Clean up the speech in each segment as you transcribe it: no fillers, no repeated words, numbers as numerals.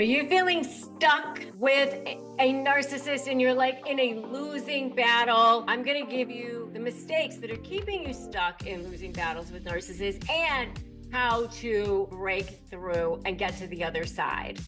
Are you feeling stuck with a narcissist and you're like in a losing battle? I'm going to give you the mistakes that are keeping you stuck in losing battles with narcissists and how to break through and get to the other side.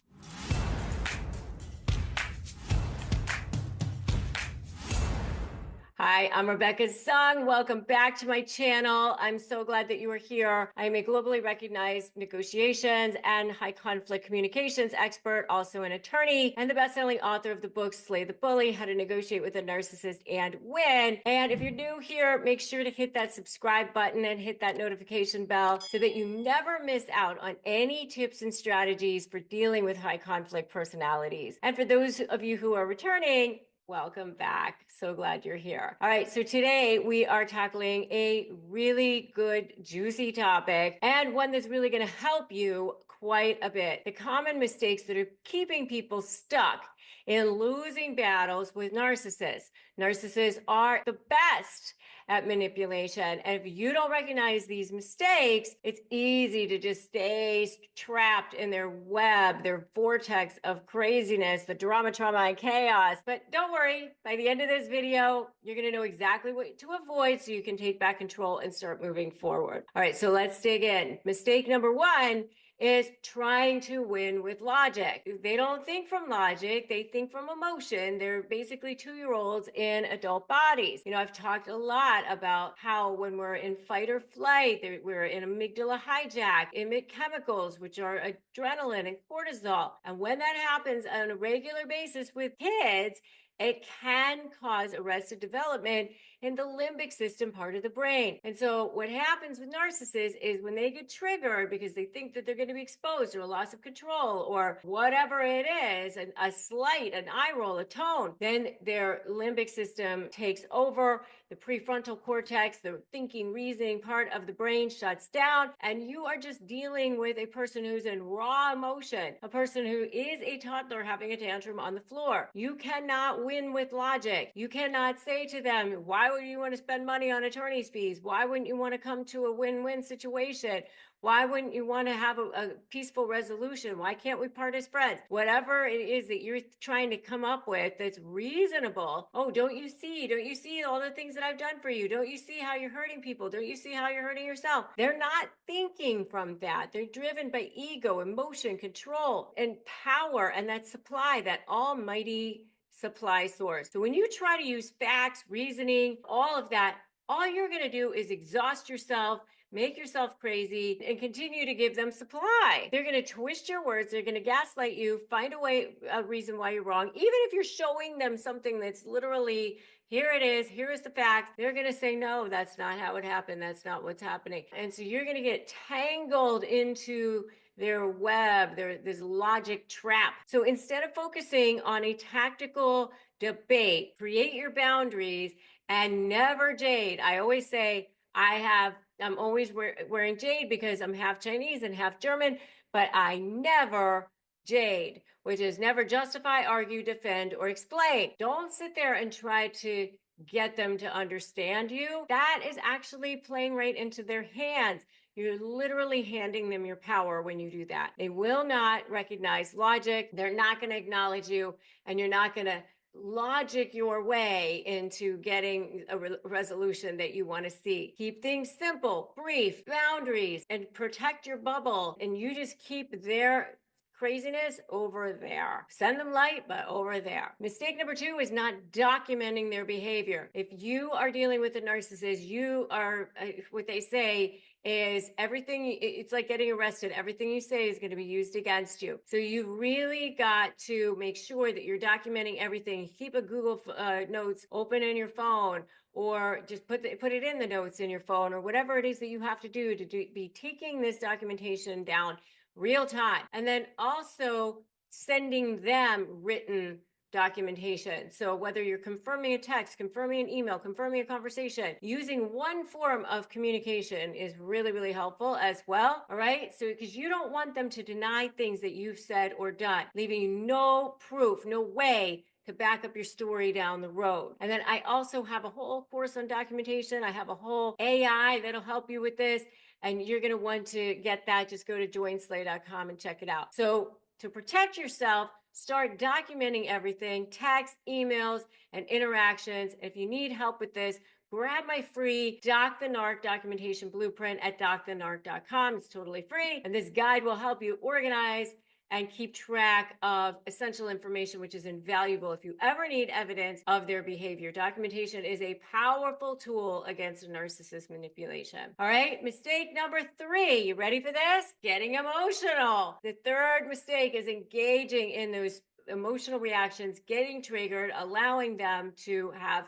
Hi, I'm Rebecca Zung. Welcome back to my channel. I'm so glad that you are here. I'm a globally recognized negotiations and high conflict communications expert, also an attorney, and the best-selling author of the book, Slay the Bully, How to Negotiate with a Narcissist and Win. And if you're new here, make sure to hit that subscribe button and hit that notification bell so that you never miss out on any tips and strategies for dealing with high conflict personalities. And for those of you who are returning, welcome back. So glad you're here. All right, so today we are tackling a really good, juicy topic and one that's really going to help you quite a bit. The common mistakes that are keeping people stuck in losing battles with narcissists. Narcissists are the best at manipulation. And if you don't recognize these mistakes, it's easy to just stay trapped in their web, their vortex of craziness, the drama, trauma, and chaos. But don't worry, by the end of this video, you're going to know exactly what to avoid so you can take back control and start moving forward. All right, so let's dig in. Mistake number one is trying to win with logic. They don't think from logic, they think from emotion. They're basically 2-year-olds in adult bodies. You know, I've talked a lot about how when we're in fight or flight, we're in amygdala hijack, emit chemicals, which are adrenaline and cortisol. And when that happens on a regular basis with kids, it can cause arrested development in the limbic system part of the brain. And so what happens with narcissists is when they get triggered because they think that they're going to be exposed to a loss of control or whatever it is, a slight, an eye roll, a tone, then their limbic system takes over. The prefrontal cortex, the thinking, reasoning part of the brain shuts down, and you are just dealing with a person who's in raw emotion, a person who is a toddler having a tantrum on the floor. You cannot win with logic. You cannot say to them, why would you want to spend money on attorney's fees? Why wouldn't you want to come to a win-win situation? Why wouldn't you want to have a peaceful resolution? Why can't we part as friends? Whatever it is that you're trying to come up with that's reasonable. Oh, don't you see all the things that I've done for you? Don't you see how you're hurting people? Don't you see how you're hurting yourself? They're not thinking from that. They're driven by ego, emotion, control, and power, and that supply, that almighty supply source. So when you try to use facts, reasoning, all of that, all you're going to do is exhaust yourself, make yourself crazy, and continue to give them supply. They're going to twist your words. They're going to gaslight you, find a reason why you're wrong. Even if you're showing them something that's literally, here it is, here is the fact, they're going to say, no, that's not how it happened. That's not what's happening. And so you're going to get tangled into their web, this logic trap. So instead of focusing on a tactical debate, create your boundaries and never jade. I always say, I'm always wearing jade because I'm half Chinese and half German, but I never jade, which is never justify, argue, defend, or explain. Don't sit there and try to get them to understand you. That is actually playing right into their hands. You're literally handing them your power when you do that. They will not recognize logic. They're not going to acknowledge you, and you're not going to logic your way into getting a resolution that you want to see. Keep things simple, brief, boundaries, and protect your bubble. And you just keep their craziness over there. Send them light, but over there. Mistake number two is not documenting their behavior. If you are dealing with a narcissist, you are, what they say is everything, it's like getting arrested. Everything you say is going to be used against you. So you've really got to make sure that you're documenting everything. Keep a Google Notes open in your phone, or just put it in the notes in your phone, or whatever it is that you have to do be taking this documentation down real time. And then also sending them written documentation. So whether you're confirming a text, confirming an email, confirming a conversation, using one form of communication is really, really helpful as well. All right. So because you don't want them to deny things that you've said or done, leaving you no proof, no way to back up your story down the road. And then I also have a whole course on documentation. I have a whole AI that'll help you with this. And you're going to want to get that. Just go to joinslay.com and check it out. So to protect yourself, start documenting everything, text, emails, and interactions. If you need help with this, grab my free Doc the Narc documentation blueprint at docthenarc.com. It's totally free. And this guide will help you organize and keep track of essential information, which is invaluable if you ever need evidence of their behavior. Documentation is a powerful tool against a narcissist manipulation. All right, mistake number 3. You ready for this? Getting emotional. The third mistake is engaging in those emotional reactions, getting triggered, allowing them to have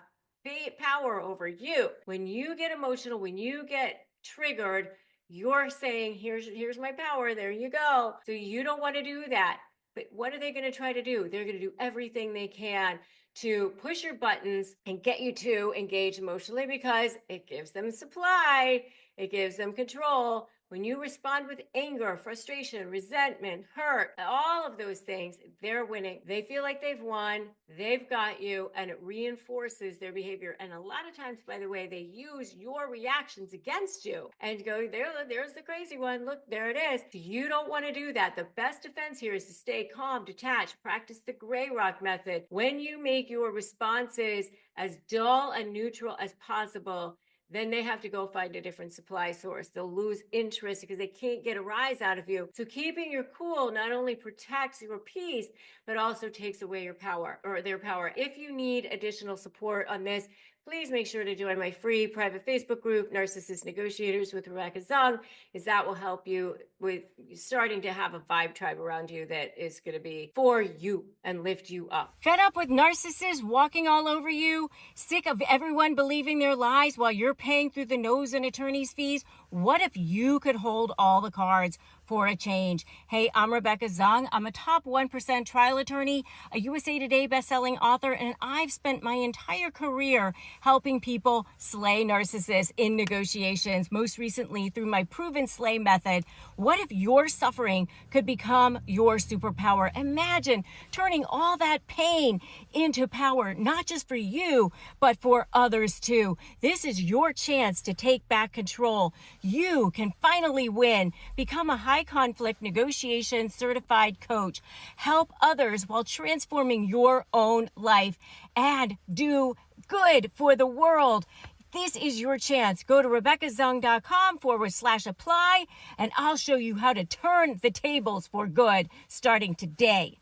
power over you. When you get emotional, when you get triggered, you're saying, here's my power. There you go. So you don't want to do that. But what are they going to try to do? They're going to do everything they can to push your buttons and get you to engage emotionally because it gives them supply. It gives them control. When you respond with anger, frustration, resentment, hurt, all of those things, they're winning. They feel like they've won, they've got you, and it reinforces their behavior. And a lot of times, by the way, they use your reactions against you and go, there's the crazy one. Look, there it is. You don't want to do that. The best defense here is to stay calm, detached, practice the gray rock method. When you make your responses as dull and neutral as possible, then they have to go find a different supply source. They'll lose interest because they can't get a rise out of you. So keeping your cool not only protects your peace, but also takes away your power or their power. If you need additional support on this, please make sure to join my free private Facebook group, Narcissist Negotiators with Rebecca Zung, is that will help you with starting to have a vibe tribe around you that is going to be for you and lift you up. Fed up with narcissists walking all over you? Sick of everyone believing their lies while you're paying through the nose in attorney's fees? What if you could hold all the cards for a change? Hey, I'm Rebecca Zung. I'm a top 1% trial attorney, a USA Today bestselling author, and I've spent my entire career helping people slay narcissists in negotiations, most recently through my proven slay method. What if your suffering could become your superpower? Imagine turning all that pain into power, not just for you, but for others too. This is your chance to take back control. You can finally win. Become a high conflict negotiation certified coach. Help others while transforming your own life and do good for the world. This is your chance. Go to RebeccaZung.com/apply and I'll show you how to turn the tables for good starting today.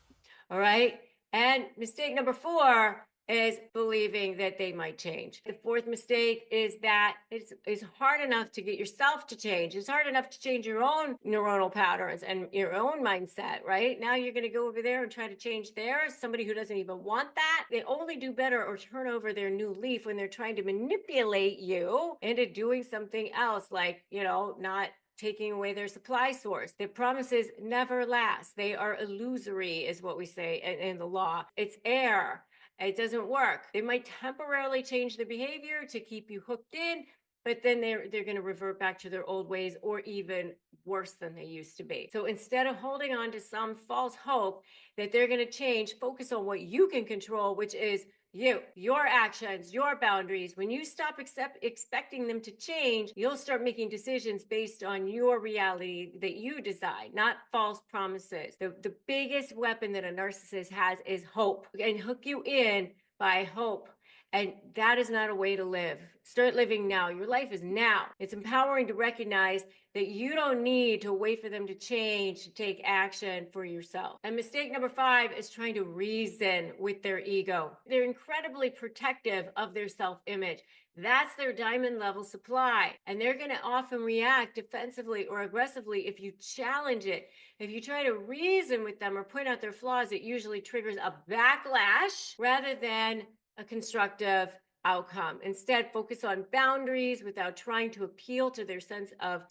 All right. And mistake number 4 is believing that they might change. The fourth mistake is that it's hard enough to get yourself to change. It's hard enough to change your own neuronal patterns and your own mindset, right? Now you're going to go over there and try to change theirs. Somebody who doesn't even want that. They only do better or turn over their new leaf when they're trying to manipulate you into doing something else, like, not taking away their supply source. The promises never last. They are illusory, is what we say in the law. It's air. It doesn't work. They might temporarily change the behavior to keep you hooked in, but then they're going to revert back to their old ways or even worse than they used to be. So instead of holding on to some false hope that they're going to change, focus on what you can control, which is your actions, your boundaries. When you stop expecting them to change, you'll start making decisions based on your reality that you decide, not false promises. The biggest weapon that a narcissist has is hope, and hook you in by hope. And that is not a way to live. Start living now. Your life is now. It's empowering to recognize that you don't need to wait for them to change to take action for yourself. And mistake number 5 is trying to reason with their ego. They're incredibly protective of their self-image. That's their diamond level supply. And they're going to often react defensively or aggressively if you challenge it. If you try to reason with them or point out their flaws, it usually triggers a backlash rather than a constructive outcome. Instead, focus on boundaries without trying to appeal to their sense of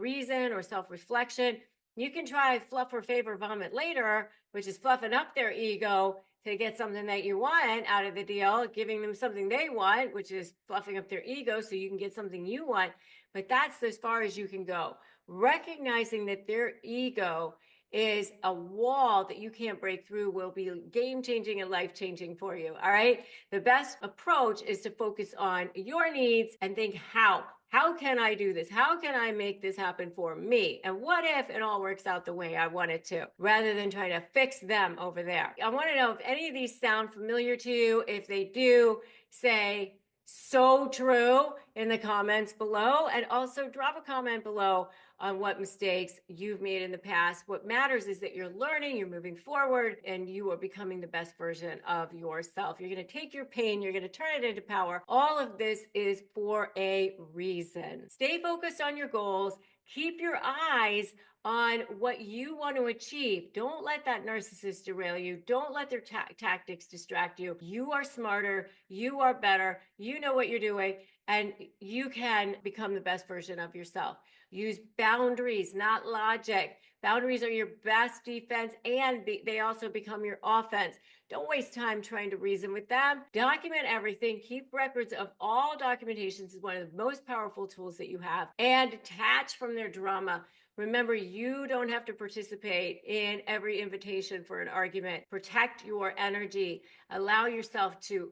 reason or self-reflection. You can try fluff or favor vomit later, which is fluffing up their ego to get something that you want out of the deal, giving them something they want, which is fluffing up their ego so you can get something you want. But that's as far as you can go. Recognizing that their ego is a wall that you can't break through will be game-changing and life-changing for you, all right? The best approach is to focus on your needs and think how how can I do this? How can I make this happen for me? And what if it all works out the way I want it to, rather than trying to fix them over there? I want to know if any of these sound familiar to you. If they do, say so true in the comments below, and also drop a comment below on what mistakes you've made in the past. What matters is that you're learning, you're moving forward, and you are becoming the best version of yourself. You're going to take your pain, you're going to turn it into power. All of this is for a reason. Stay focused on your goals. Keep your eyes on what you want to achieve. Don't let that narcissist derail you. Don't let their tactics distract you. You are smarter. You are better. You know what you're doing, and you can become the best version of yourself. Use boundaries, not logic. Boundaries are your best defense, and they also become your offense. Don't waste time trying to reason with them. Document everything. Keep records of all documentations is one of the most powerful tools that you have. And detach from their drama. Remember, you don't have to participate in every invitation for an argument. Protect your energy. Allow yourself to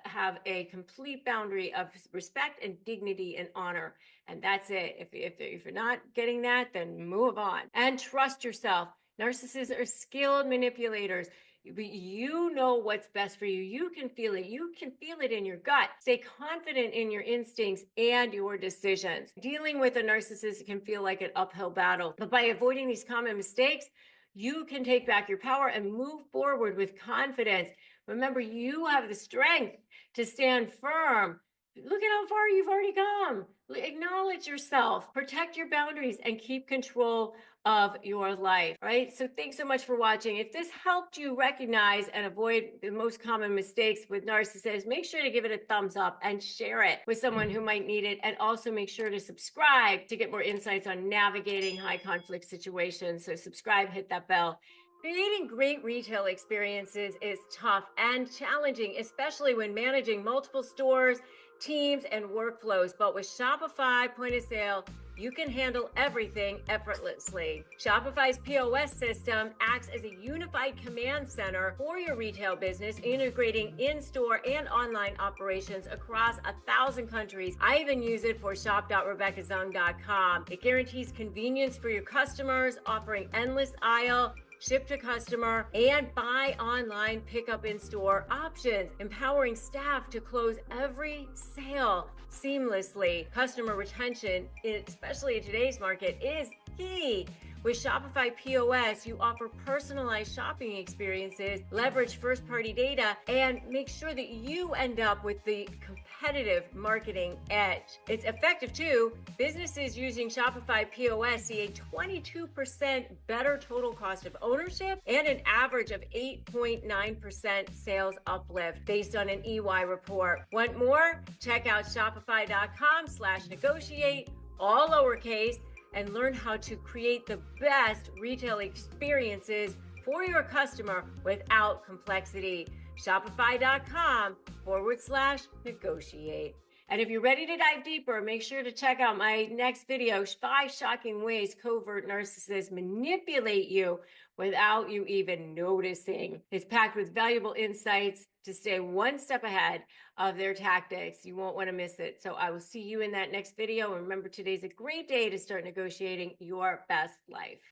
have a complete boundary of respect and dignity and honor. And that's it. If you're not getting that, then move on. And trust yourself. Narcissists are skilled manipulators. You know what's best for you. You can feel it. You can feel it in your gut. Stay confident in your instincts and your decisions. Dealing with a narcissist can feel like an uphill battle, but by avoiding these common mistakes, you can take back your power and move forward with confidence. Remember, you have the strength to stand firm. Look at how far you've already come. Acknowledge yourself, protect your boundaries, and keep control of your life, right? So thanks so much for watching. If this helped you recognize and avoid the most common mistakes with narcissists, make sure to give it a thumbs up and share it with someone who might need it. And also make sure to subscribe to get more insights on navigating high conflict situations. So subscribe, hit that bell. Creating great retail experiences is tough and challenging, especially when managing multiple stores, teams, and workflows. But with Shopify Point of Sale, you can handle everything effortlessly. Shopify's POS system acts as a unified command center for your retail business, integrating in-store and online operations across 1,000 countries. I even use it for shop.rebeccazung.com. It guarantees convenience for your customers, offering endless aisle, ship to customer, and buy online, pickup in store options, empowering staff to close every sale seamlessly. Customer retention, especially in today's market, is key. With Shopify POS, you offer personalized shopping experiences, leverage first-party data, and make sure that you end up with the competitive marketing edge. It's effective too. Businesses using Shopify POS see a 22% better total cost of ownership and an average of 8.9% sales uplift based on an EY report. Want more? Check out shopify.com/negotiate, all lowercase, and learn how to create the best retail experiences for your customer without complexity. Shopify.com/negotiate. And if you're ready to dive deeper, make sure to check out my next video, 5 Shocking Ways Covert Narcissists Manipulate You Without You Even Noticing. It's packed with valuable insights to stay one step ahead of their tactics. You won't want to miss it. So I will see you in that next video. And remember, today's a great day to start negotiating your best life.